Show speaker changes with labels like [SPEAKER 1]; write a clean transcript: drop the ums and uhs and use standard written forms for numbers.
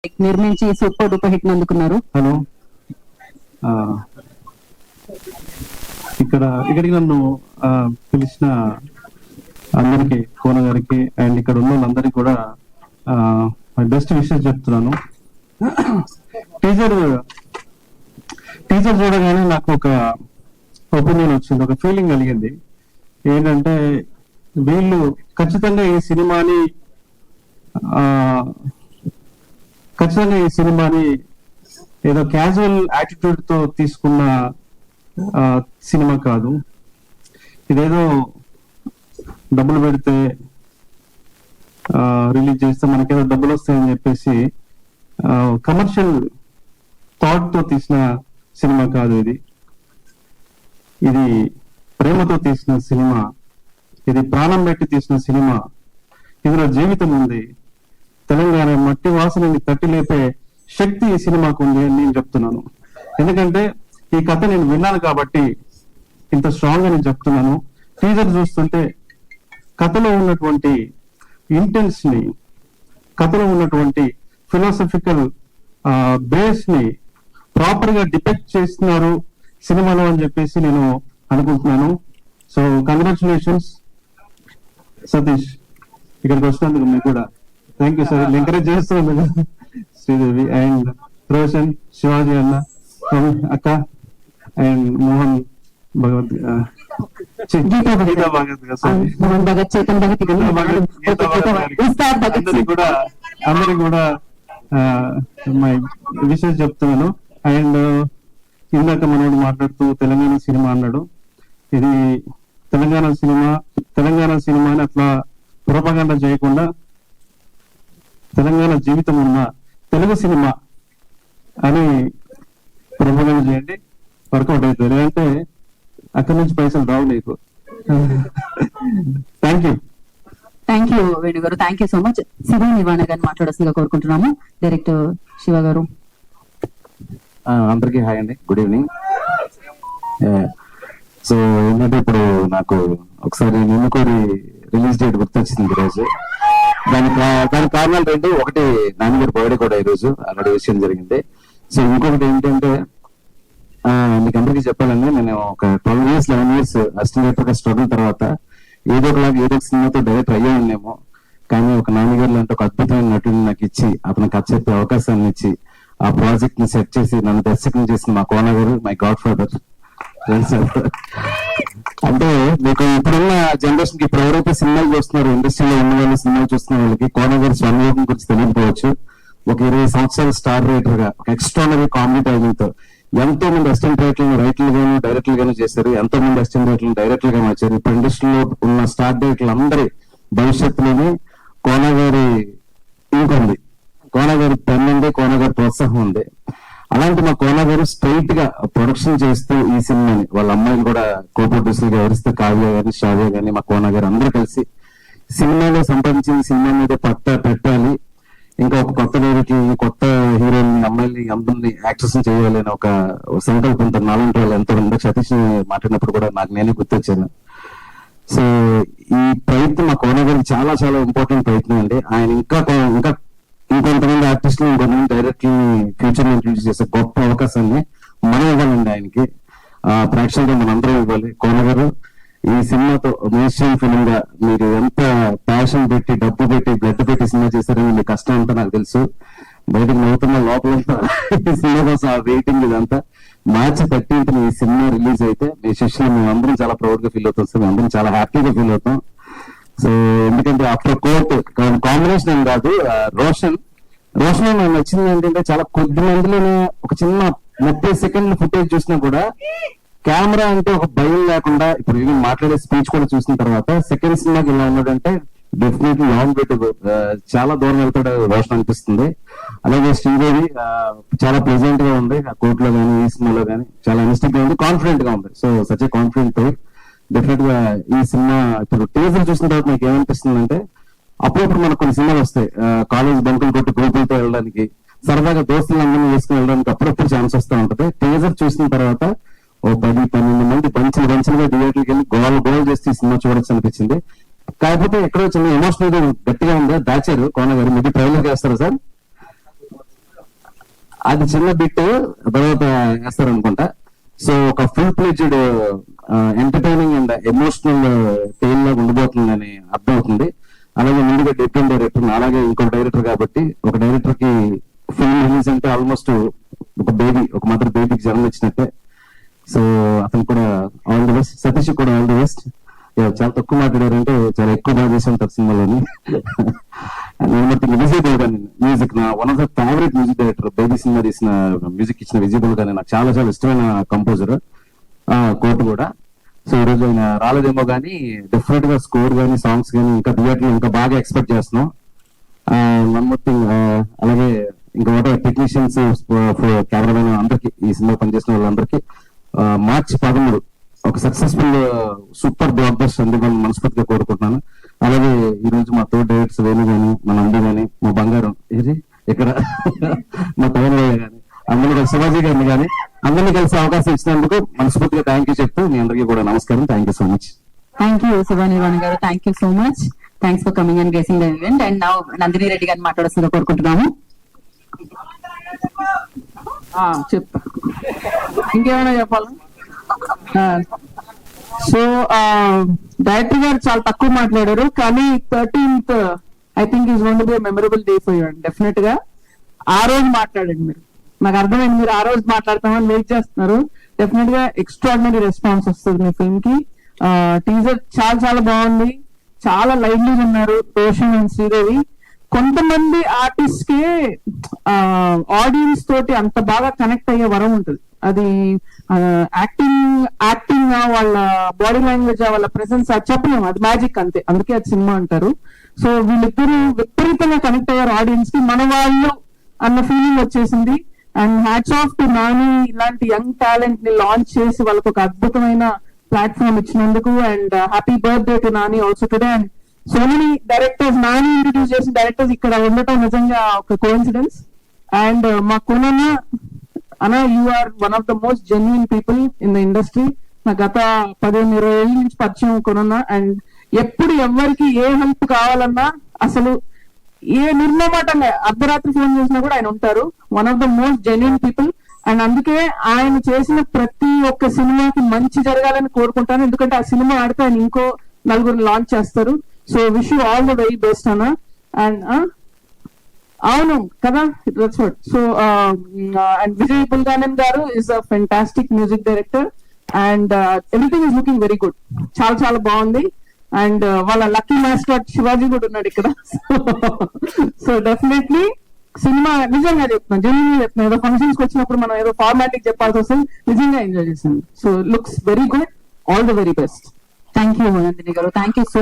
[SPEAKER 1] నిర్మించి super duper hit అందుకున్నారు.
[SPEAKER 2] Hello, ఇక్కడికి నన్ను పిలిచిన అందరికి, కోన గారికి అండ్ ఇక్కడ ఉన్న వాళ్ళందరికీ కూడా బెస్ట్ విషెస్ చెప్తున్నాను. టీజర్ చూడగానే నాకు ఒక ఒపీనియన్ వచ్చింది, ఒక ఫీలింగ్ కలిగింది. ఏంటంటే వీళ్ళు ఖచ్చితంగా ఈ సినిమాని ఏదో క్యాజువల్ యాటిట్యూడ్ తో తీసుకున్న సినిమా కాదు. ఇదేదో డబ్బులు పెడితే రిలీజ్ చేస్తే మనకేదో డబ్బులు వస్తాయని చెప్పేసి కమర్షియల్ థాట్ తో తీసిన సినిమా కాదు. ఇది ప్రేమతో తీసిన సినిమా, ఇది ప్రాణం పెట్టి తీసిన సినిమా. ఇందులో జీవితం ఉంది. తెలంగాణ మట్టి వాసనని తట్టి లేపే శక్తి ఈ సినిమాకు ఉంది అని నేను చెప్తున్నాను. ఎందుకంటే ఈ కథ నేను విన్నాను కాబట్టి ఇంత స్ట్రాంగ్ గా నేను చెప్తున్నాను. టీజర్ చూస్తుంటే కథలో ఉన్నటువంటి ఇంటెన్స్ ని, కథలో ఉన్నటువంటి ఫిలాసఫికల్ బేస్ ని ప్రాపర్ గా డిపెక్ట్ చేస్తున్నారు సినిమాలో అని చెప్పేసి నేను అనుకుంటున్నాను. సో కంగ్రాచులేషన్స్ సతీష్, ఇక్కడికి వచ్చినందుకు మీకు కూడా థ్యాంక్ యూ సార్. ఎంకరేజ్ చేస్తున్నాను శ్రీదేవి అండ్ రోషన్, శివాజీ అన్న, అక్క అండ్ మోహన్ భగవత్, అందరికి కూడా మై విషెస్ చెప్తున్నాను. అండ్ ఇందాక మనోడు మాట్లాడుతూ తెలంగాణ సినిమా అన్నాడు. ఇది తెలంగాణ సినిమాని అట్లా ప్రొపగండా చేయకుండా తెలంగాణ జీవితం ఉన్న తెలుగు సినిమా అని ప్రొపగండా చేయండి, వర్కౌట్ అవుతుంది. లేదంటే అక్కడి నుంచి పైసలు రావు నీకు. థ్యాంక్ యూ
[SPEAKER 1] వేణు గారు, thank you so much. Siva Nivana గారిని మాట్లాడాల్సిందిగా కోరుకుంటున్నాము. డైరెక్టర్ శివ గారు.
[SPEAKER 3] అందరికీ హాయ్ అండి, గుడ్ ఈవినింగ్. సో ఏంటంటే ఇప్పుడు నాకు ఒకసారి నిన్ను కోరి రిలీజ్ డేట్ గుర్తొచ్చింది ఈరోజు. దానికి కారణాలు రెండు. ఒకటి నాన్నగారి బర్త్డే కూడా ఈరోజు ఆల్రెడీ విషయం జరిగింది. సో ఇంకొకటి ఏంటంటే మీకు అందరికీ చెప్పాలండి, నేను ఒక 12 years 11 years అసిస్టెంట్ డైరెక్టర్ గా స్ట్రగుల్ తర్వాత ఏదో ఒక సినిమాతో డైరెక్టర్ అయ్యానేమో. కానీ ఒక నాన్నగారు లాంటి ఒక అద్భుతమైన నటుడిని నాకు ఇచ్చి, అతను కథ చెప్పే అవకాశాన్ని ఇచ్చి, ఆ ప్రాజెక్ట్ ని సెట్ చేసి నన్ను దర్శకం చేసిన మా కోన గారు, మై గాడ్ ఫాదర్. అంటే మీకు ఇప్పుడున్న జనరేషన్ కి ఇప్పుడు ఎవరైతే సినిమాలు చూస్తున్నారు, ఇండస్ట్రీలో ఉన్న వాళ్ళు సినిమాలు చూస్తున్న వాళ్ళకి కోన గారి స్వర్ణలోకం గురించి తెలియకపోవచ్చు. ఒక 20 సంవత్సరాల స్టార్ రైటర్ గా, ఒక ఎక్స్ట్రానరీ కామెడీ టైమింగ్ తో ఎంతో మంది అసిస్టెంట్ రైటర్లను రైటర్లు గాను డైరెక్టర్లు గాను చేశారు. ఎంతో మంది అసిస్టెంట్ రైటర్లు డైరెక్టర్లు గా మార్చారు. ఇప్పుడు ఇండస్ట్రీలో ఉన్న స్టార్ డైరెక్టర్లు అందరి భవిష్యత్తులోని కోన గారి ఇంకొంది, కోన గారి పెన్ ఉంది, కోన గారి ప్రోత్సాహం ఉంది. అలాంటి మా కోన గారు స్ట్రైట్ గా ప్రొడక్షన్ చేస్తూ ఈ సినిమాని వాళ్ళ అమ్మాయిలు కూడా కో ప్రొడ్యూసర్ గా ఎవరిస్తే కావ్య గాని, శ్రావ్య గాని, మా కోన గారు అందరూ కలిసి సినిమాలో సంపాదించిన సినిమా మీద పెట్టాలి, ఇంకా ఒక కొత్త డైరెక్టర్, కొత్త హీరోయిన్, అమ్మాయిని, అందరినీ యాక్టర్స్ చేయాలి అని ఒక సంకల్పంతో నాలుగు వాళ్ళు ఎంతో ఉందో. సతీష్ మాట్లాడినప్పుడు కూడా నాకు నేనే గుర్తొచ్చాను. సో ఈ ప్రయత్నం మా కోన గారికి చాలా చాలా ఇంపార్టెంట్ ప్రయత్నం అండి. ఆయన ఇంకొంతమంది ఆర్టిస్టులు, ఇంకొంతమంది డైరెక్టర్ ఫ్యూచర్ లో ఇంట్రడ్యూస్ చేసే గొప్ప అవకాశాన్ని మనం ఇవ్వాలండి ఆయనకి. ప్రేక్షకులు మనందరం ఇవ్వాలి. కోన గారు ఈ సినిమాతో మెయిన్ ఫిల్మ్ గా మీరు ఎంత ప్యాషన్ పెట్టి, డబ్బు పెట్టి, బ్లడ్ పెట్టి సినిమా చేశారని మీ కష్టం అంతా నాకు తెలుసు. బయటకు నవ్వుతున్న లోపలంతా ఈ సినిమా కోసం ఆ వెయిటింగ్ ఇదంతా. March 13th ఈ సినిమా రిలీజ్ అయితే మీ శిష్యులు మేము అందరం చాలా ప్రౌడ్ గా ఫీల్ అవుతాం సార్. మేము అందరం చాలా హ్యాపీగా ఫీల్ అవుతాం. సో ఎందుకంటే అప్పుడు కోర్టు కాంబినేషన్ ఏం కాదు. రోషన్ నాకు నచ్చింది ఏంటంటే, చాలా కొద్ది మందిలోనే ఒక చిన్న 30 సెకండ్ల ఫుటేజ్ చూసినా కూడా కెమెరా అంటే ఒక భయం లేకుండా, ఇప్పుడు ఇవి మాట్లాడే స్పీచ్ కూడా చూసిన తర్వాత సెకండ్ సినిమాకి ఇలా ఉన్నాడంటే డెఫినెట్లీ లాంగ్ వెయిట్, చాలా దూరం వెళ్తాడు రోషన్ అనిపిస్తుంది. అలాగే శ్రీదేవి చాలా ప్రెజెంట్ గా ఉంది ఆ కోర్టులో కానీ, ఈ సినిమాలో కానీ చాలా ఇన్స్టింక్ట్ గా ఉంది, కాన్ఫిడెంట్ గా ఉంది. So such a confident. Definite గా ఈ సినిమా ఇప్పుడు టీజర్ చూసిన తర్వాత మీకు ఏమనిపిస్తుంది అంటే, అప్పుడప్పుడు మనకు కొన్ని సినిమాలు వస్తాయి కాలేజ్ బంకులు కొట్టి గ్రూపులతో వెళ్ళడానికి, సరదాగా దోస్తులందరినీ వేసుకుని వెళ్ళడానికి అప్పుడప్పుడు ఛాన్స్ వస్తూ ఉంటది. టీజర్ చూసిన తర్వాత ఓ 10-12 మంది బంచులుగా థియేటర్కి వెళ్ళి గోల్ చేసి సినిమా చూడొచ్చు అనిపించింది. కాకపోతే ఎక్కడో చిన్న ఎమోషనల్ గట్టిగా ఉందా దాచారు కోన గారు. మీకు ట్రైలర్ చేస్తారా సార్? అది చిన్న బిట్ తర్వాత వేస్తారు అనుకుంటా. సో ఒక full fledged entertaining and emotional tale లాగా ఉండబోతుందని అర్థం అవుతుంది. అలాగే ముందుగా డిప్యూటీ డైరెక్టర్, అలాగే ఇంకొక డైరెక్టర్ కాబట్టి ఒక డైరెక్టర్ కి ఫిల్మ్ రిలీజ్ అంటే ఆల్మోస్ట్ ఒక మదర్ బేబీకి జన్మ ఇచ్చినట్టే. సో అతను కూడా ఆల్ ది బెస్ట్, సతీష్ కూడా ఆల్ ది బెస్ట్. చాలా తక్కువ మాట్లాడారంటే చాలా ఎక్కువ బాగా చేసి ఉంటారు సినిమాలోని. విజయ్ గాని మ్యూజిక్ నా one of the favourite music director. Baby cinema తీసిన మ్యూజిక్ ఇచ్చిన విజయ్ గాని నాకు చాలా చాలా ఇష్టమైన కంపోజర్, కోర్టు కూడా. సో ఈ రోజు ఆయన రాలేదేమో కానీ డెఫినెట్ గా స్కోర్ గానీ సాంగ్స్ గానీ ఇంకా థియేటర్ ఇంకా బాగా ఎక్స్పెక్ట్ చేస్తున్నాం. వన్ మోర్ థింగ్, అలాగే ఇంకా టెక్నీషియన్స్, కెమెరామెన్ అందరికి, ఈ సినిమా పనిచేసిన వాళ్ళందరికీ మార్చి 13 ఒక సక్సెస్ఫుల్ సూపర్ బ్లాక్ బస్టర్ అందుకని మనస్ఫూర్తిగా కోరుకుంటున్నాను. అలాగే ఈ రోజు మా తోటి డైరెక్టర్స్ వేణు గాని, మా నంది గాని, మా బంగారం ఇది ఇక్కడ మా పవన్ గాని, అందరినీ కలిసి శివాజీ గారిని కానీ అందరినీ కలిసి అవకాశం ఇచ్చినందుకు మనస్ఫూర్తిగా థ్యాంక్ యూ చెప్తూ మీ అందరికీ కూడా నమస్కారం. Thank you so much.
[SPEAKER 1] Thank you Shivani Vani గారు, thank you so much. Thanks for coming and gracing the event. And now Nandini Reddy గారిని మాట్లాడాల్సిందిగా కోరుకుంటున్నాము.
[SPEAKER 4] చెప్తా, ఇంకేమైనా చెప్పాలా? సో డైరెక్టర్ గారు చాలా తక్కువ మాట్లాడారు, కానీ 13th I think is going to be memorable day for you అండి. డెఫినెట్ గా ఆ రోజు మాట్లాడండి మీరు. నాకు అర్థమైంది మీరు ఆ రోజు మాట్లాడతామని వెయిట్ చేస్తున్నారు. డెఫినెట్ గా ఎక్స్ట్రాడినరీ రెస్పాన్స్ వస్తుంది మీ ఫిల్మ్ కి. టీజర్ చాలా చాలా బాగుంది, చాలా లైవ్లీ ఉన్నారు రోషన్ అండ్ శ్రీదేవి. కొంతమంది ఆర్టిస్ట్ కి ఆడియన్స్ తోటి అంత బాగా కనెక్ట్ అయ్యే వరం ఉంటుంది. అది యాక్టింగ్ వాళ్ళ బాడీ లాంగ్వేజ్, వాళ్ళ ప్రెసెన్స్, అది చెప్పలేము, అది మ్యాజిక్ అంతే. అందుకే అది సినిమా అంటారు. సో వీళ్ళిద్దరూ విపరీతంగా కనెక్ట్ అయ్యారు ఆడియన్స్ కి, మన వాళ్ళు అన్న ఫీలింగ్ వచ్చేసింది. And hats off to Nani, ఇలాంటి యంగ్ టాలెంట్ ని లాంచ్ చేసి వాళ్ళకి ఒక అద్భుతమైన ప్లాట్ఫామ్ ఇచ్చినందుకు. And happy birthday to Nani also today. And so many directors, Nani introduce చేసిన డైరెక్టర్స్ ఇక్కడ ఉండటం నిజంగా ఒక కోఇన్సిడెన్స్. అండ్ మా కునన్న అన్న, you are one of the most genuine people in the industry. నా గత 15-20 ఏళ్ళ నుంచి పరిచయం కొనున్నా. అండ్ ఎప్పుడు ఎవరికి ఏ హెల్ప్ కావాలన్నా అసలు ఏ నిర్మమాటంగా అర్ధరాత్రి ఫోన్ చేసినా కూడా ఆయన ఉంటారు. One of the most genuine people. And అందుకే ఆయన చేసిన ప్రతి ఒక్క సినిమాకి మంచి జరగాలని కోరుకుంటాను. ఎందుకంటే ఆ సినిమా ఆడితే ఆయన ఇంకో 4 లాంచ్ చేస్తారు. So wish you all the very best అన్న. అండ్ అవును కదా, that's what. So and Vijay బుల్గానన్ గారు is a fantastic music director. And everything is looking very good, చాలా చాలా బాగుంది. అండ్ వాళ్ళ లక్కీ మాస్టర్ శివాజీ కూడా ఉన్నాడు ఇక్కడ. సో డెఫినెట్లీ సినిమా నిజంగా చెప్తున్నాను, జెన్యున్ చెప్తున్నాను. ఏదో ఫంక్షన్స్ కి వచ్చినప్పుడు మనం ఏదో ఫార్మాటిక్ చెప్పాల్సి వస్తుంది. నిజంగా ఎంజాయ్ చేశాను. So looks very good. All the very best.
[SPEAKER 1] Thank you Nandini గారు, థ్యాంక్ యూ సో